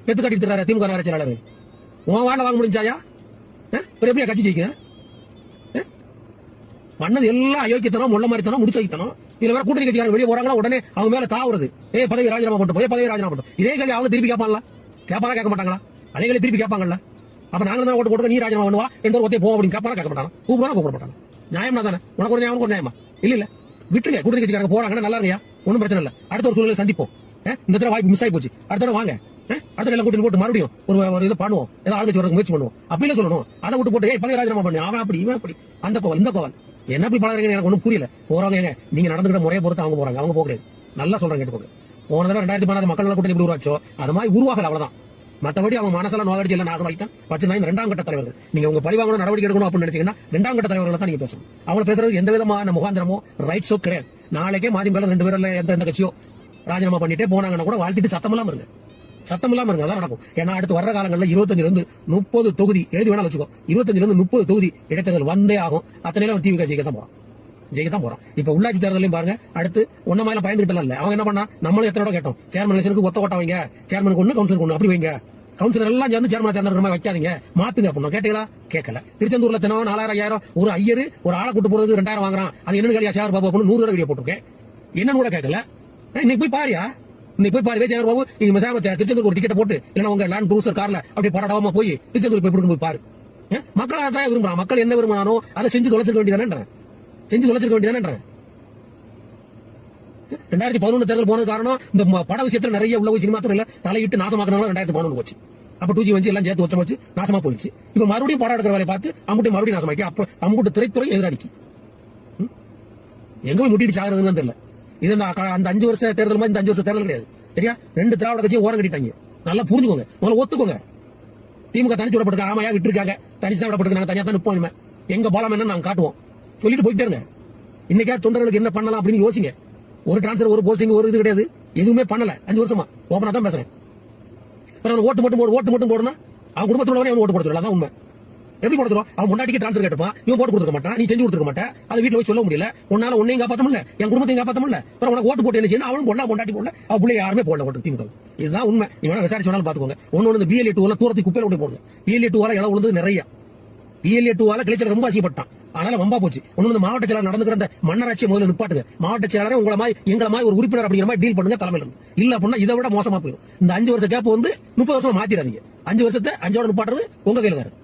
எத்து கட்டிட்டு இருக்காரு திமுக நகர செயலாளர். உன் வாழ வாங்க முடிஞ்சாயா? எப்படியா கட்சி ஜெயிக்க? பண்ணது எல்லாம் அயோக்கியத்தனம், முள்ள மாதிரி தனம், முடிச்சு வைக்கணும். இதுல வேற கூட்டணி கட்சிக்காரங்க வெளியே போறாங்களா, உடனே அவங்க மேல தாவுறது. பதவி ராஜினாமா பண்ணும், பதவி ராஜினாமா பண்ணும். இதே கேள்வி அவங்க திருப்பி கேட்பாங்களா? கேட்பாங்களா கேட்க மாட்டாங்களா? அதே கேள்வி திருப்பி கேட்பாங்கல்ல. அப்ப நாங்க தான் ஓட்டு போட்டு நீ ராஜினாமா பண்ணுவா என்ற ஒருத்தே போவோம் அப்படின்னு கேட்பாங்க, கேட்க மாட்டாங்க. கூப்பிட மாட்டாங்க. நியாயமா தானே? உனக்கு ஒரு நியாயம், ஒரு நியாயமா? இல்ல விட்டுருங்க. கூட்டணி கட்சிக்காரங்க போறாங்கன்னா நல்லா இருங்கயா, ஒன்னும் பிரச்சனை இல்ல. அடுத்த ஒரு சூழ்நிலை சந்திப்போம். இந்த தடவை வாய்ப்பு மிஸ் ஆகி போச்சு, அடுத்த வாங்க. அடுத்த எல்லாம் கூட்டணி போட்டு மறுபடியும் ஒரு இதை பண்ணுவோம், ஏதாவது ஆளுங்கட்சி வரதுக்கு முயற்சி பண்ணுவோம். அப்படி சொல்லணும். அதை விட்டு போட்டு பழைய ராஜினாமா பண்ணு, அவன் அப்படி இவன் அப்படி, அந்த கோவல் இந்த கோவல் என்ன அப்படி பழகிறீங்க எனக்கு ஒன்றும் புரியல. போறவங்க நீங்க நடந்துக்கிற முறையை பொறுத்து அவங்க போறாங்க, அவங்க போக கிடையாது. நல்லா சொல்றாங்க, கேட்டுக்கோங்க. போன தடவை 2016 மக்கள் கூட்டணி எப்படி உருவாச்சோ அது மாதிரி உருவாகல, அவ்வளவுதான். மற்றபடி அவங்க மனசெல்லாம் நோகடிச்சு எல்லாம் நாசமாக்கித்தான் வச்சிருந்தா இந்த 2ஆம் கட்ட தலைவர்கள். நீங்க உங்க பழிவாங்கணும், நடவடிக்கை எடுக்கணும் அப்படின்னு நினைச்சீங்கன்னா 2ஆம் கட்ட தலைவர்கள் தான் நீங்க பேசணும். அவங்க பேசுறது எந்த விதமான முகாந்திரமோ ரைட்ஸோ கிடையாது. நாளைக்கே மதிமுக 2 பேர்ல எந்த கட்சியோ ராஜினாமா பண்ணிட்டே போனாங்கன்னா கூட வாழ்த்திட்டு சத்தம் இல்லாம இருங்க, சத்தம் இல்லாம இருங்க. அதான் நடக்கும். ஏன்னா அடுத்து வர்ற காலங்களில் 25-30 தொகுதி எழுதி வேணாலும் வச்சுக்கோ, 25-30 தொகுதி இடைத்தேர்தல் வந்தே ஆகும். அத்தனை திமுக ஜெயிக்கத்தான் போறோம். இப்ப உள்ளாட்சி தேர்தலையும் பாருங்க, அடுத்து ஒன்ன மாதிரி பயந்துட்டு இல்ல. அவங்க என்ன பண்ணா, நம்மளும் எத்தனை கேட்டோம், சேர்மன் எலெக்ஷனுக்கு ஒத்த ஓட்ட வைங்க, சேர்மனுக்கு ஒண்ணு கவுன்சிலருக்கு ஒண்ணு அப்படி வைங்க. கவுன்சிலர் எல்லாம் சேர்ந்து சேர்மன் தேர்ந்தெடுக்கிற மாதிரி வைக்காதீங்க, மாத்துங்க அப்படின்னு கேட்டீங்களா? கேட்கல. திருச்செந்தூர்ல தினம் 4000-5000 ஒரு ஐயர் ஒரு ஆளை கூட்டு போறது 2000 வாங்குறான். அது என்னன்னு கேளியா? சேர் பாபு அப்படின்னு 100 தடவை வீடியோ போட்டிருக்கேன். என்னன்னு கூட கேட்கல. இன்னைக்கு போய் பாரியா, இன்னைக்கு போய் பாரு சேர் பாபு, நீங்க திருச்செந்தூர் ஒரு டிக்கெட் போட்டு இல்லைன்னா உங்க லேண்ட் க்ரூசர் கார்ல அப்படி பரடாம போய் திருச்செந்தூர் போய் பாரு. மக்கள் அதான் விரும்புறான். மக்கள் என்ன விரும்புறானோ அதை செஞ்சு தொலைச்சிருக்க வேண்டியதானே, செஞ்சு தொலைச்சிருக்க வேண்டியதானே. 2011 தேர்தல் போனது காரணம் இந்த பட விஷயத்துல நிறைய உள்ள சினிமா துறையில தலையிட்டு நாசமாக்குறதுனால 2011 போச்சு. அப்ப 2G வந்து எல்லாம் சேர்த்து ஒச்சம் வச்சு நாசமா போயிடுச்சு. இப்ப மறுபடியும் படம் எடுக்கிற வேலையை பார்த்து அம்புட்டு மறுபடியும் நாசமாக்கி அப்ப அம்புட்டு திரைத்துறை எதிராடிக்கு எங்க போய் முட்டிட்டு சாகுறதுன்னு தெரியல. இது அந்த 5 வருஷ தேர்தல் மாதிரி இந்த 5 வருஷ தேர்தல் கிடையாது. சரியா? 2 திராவிட கட்சியும் ஓரம் கட்டிட்டாங்க. நல்லா புரிஞ்சுக்கோங்க, முதல்ல ஒத்துக்கோங்க. திமுக தனிச்சு விடப்பட்டிருக்க, ஆமையா விட்டுருக்காங்க, தனிச்சு தான் விடப்பட்டிருக்க, நாங்க தனியா தான் நிப்போம். எங்க பலம் என்ன நாங்க காட்டுவோம், சொல்லிட்டு போயிட்டே இருங்க. இன்னைக்கா தொண்டர்களுக்கு என்ன பண்ணலாம் அப்படின்னு யோசிங்க. ஒரு டிரான்ஸ்பர், ஒரு போஸ்டிங், ஒரு இது கிடையாது, எதுவுமே பண்ணல. 5 வருஷமா ஓபனா தான் பேசுறேன். ஓட்டு மட்டும் போடணும். அவன் குடும்பத்தோட ஓட்டு போட சொல்லலாம், அதான் உண்மை. எப்படி போடுறோம்? அவன் முன்னாடிக்கு டிரான்ஸ்பர் கேட்டுப்பான், இவன் போட்டு கொடுக்க மாட்டான், நீ செஞ்சு கொடுத்துருக்க மாட்டேன். அது வீட்டுல போய் சொல்ல முடியல, உன்னால உன்னையும் காப்பாத்த முடியல, என் குடும்பத்தையும் காப்பாத்த முடியல. உனக்கு ஓட்டு போட்டு என்ன செய்யணும்? அவனும் போடலாம், பொண்டாட்டி போடல, அவ பிள்ளை யாருமே போடல ஓட்டு திமுக. இதுதான் உண்மை. நீ வேணா விசாரிச்சு வேணாலும் பாத்துக்கோங்க. ஒன்னு BLA 2 தூரத்துக்கு குப்பையில விட்டு போடுங்க. BLA 2 இடம் விழுந்தது நிறைய. BLA 2 கிளைச்சல் ரொம்ப அசிங்கப்பட்டான், அதனால வம்பா போச்சு. ஒன்னு மாவட்ட செயலாளர் நடந்துக்கிற அந்த மன்னராட்சியை முதல்ல நிப்பாட்டுங்க. மாவட்ட செயலாளர் உங்களை மாதிரி எங்களை மாதிரி ஒரு உறுப்பினர் அப்படிங்கிற மாதிரி டீல் பண்ணுங்க தலைமையில இருந்து. இல்ல அப்படின்னா இதை விட மோசமா போயிடும். இந்த 5 வருஷ கேப் வந்து 30 வருஷம் மாத்திடாதீங்க. 5 வருஷத்தை 5 நிப்பாட்டுறது உங்க கையில இருக்கு.